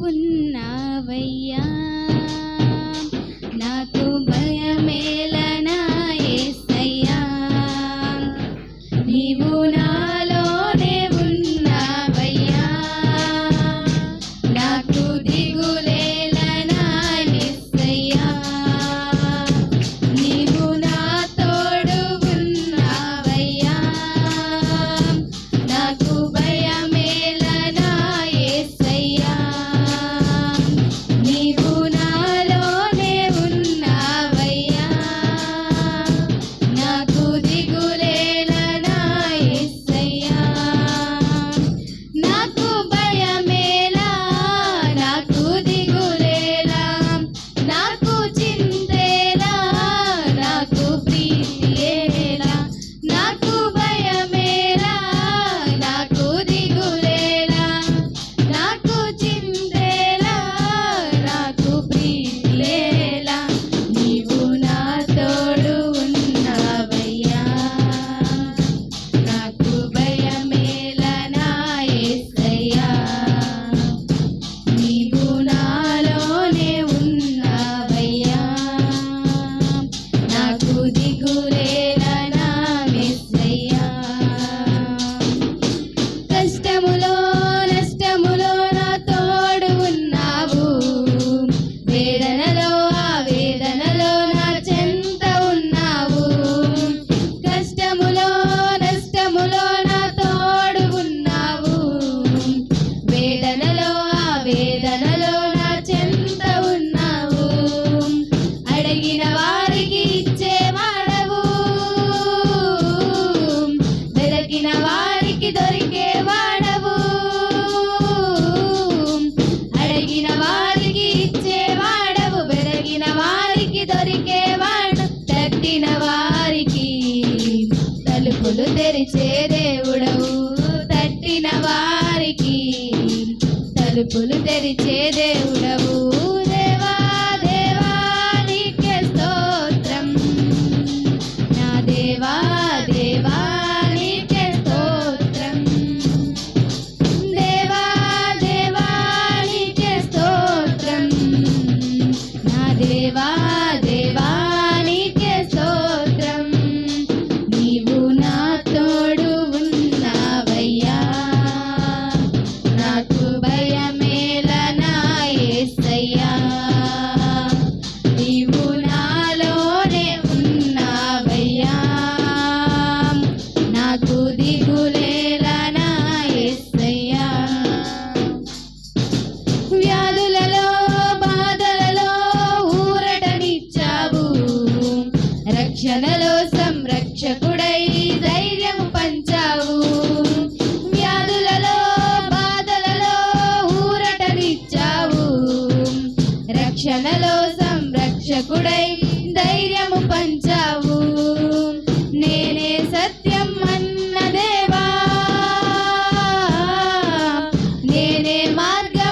ఉన్నావయ్యా, నాకు భయమేలనా యేసయ్యా, నీవు నాలోనే ఉన్నావయ్యా, నాకు దిగులేలనా యేసయ్యా, నీవు నా తోడు ఉన్నావయ్యా, నాకు భయమేలనా యేసయ్యా, నీవు నాలోనే ఉన్నావయ్యా, నాకు దిగులేలనా యేసయ్యా, నాకు భయమేలా, నాకు దిగులేలా, నాకు చింతేలా, నాకు ప్రీతియేలా, నాకు భయమేలా, నాకు దిగులేలా, నాకు చింతేలా, నాకు ప్రీతియేలా, నీవు నా తోడు ఉన్నావయ్యా, నాకు భయమేలనా యేసయ్యా, నీవు నాలోనే ఉన్నావయ్యా, నాకు దిగులేలనా యేసయ్యా, కష్టములో నష్టములో నా తోడు ఉన్నావు, వేదనలో వేదనలో నా చెంత ఉన్నావు, కష్టములో నష్టములో నా తోడు ఉన్నావు, వేదనలో వేదనలో నా చెంత ఉన్నావు, అడిగిన వారికి ఇచ్చేవాడవు, వెదకిన వారికి దొరికేవాడవు, అడిగిన వారికి ఇచ్చేవాడవు, వెదకిన వారికి దొరికేవాడు, తట్టిన వారికి తలుపులు తెరిచే దేవుడవు, తట్టిన వారికి తలుపులు తెరిచే దేవుడవు, దేవా దేవా నీకే స్తోత్రం, నా దేవా దేవా నీకే స్తోత్రం, దేవా దేవా నీకే స్తోత్రం, నా దేవా దేవా నీకే స్తోత్రం, నీవు నా తోడు ఉన్నావయ్యా, నాకు భయమేలనా యేసయ్యా, నీవు నాలోనే ఉన్నావయ్యా, నాకు దిగులేలనా యేసయ్యా, వ్యాధులలో బాధలలో ఊరటనిచ్చావు, రక్షణలో సంరక్షకుడై ధైర్యము పంచావు, వ్యాధులలో బాధలలో ఊరటనిచ్చావు, రక్షణలో సంరక్షకుడై ధైర్యము పంచావు, నేనే సత్యం అన్న దేవా, నేనే మార్గం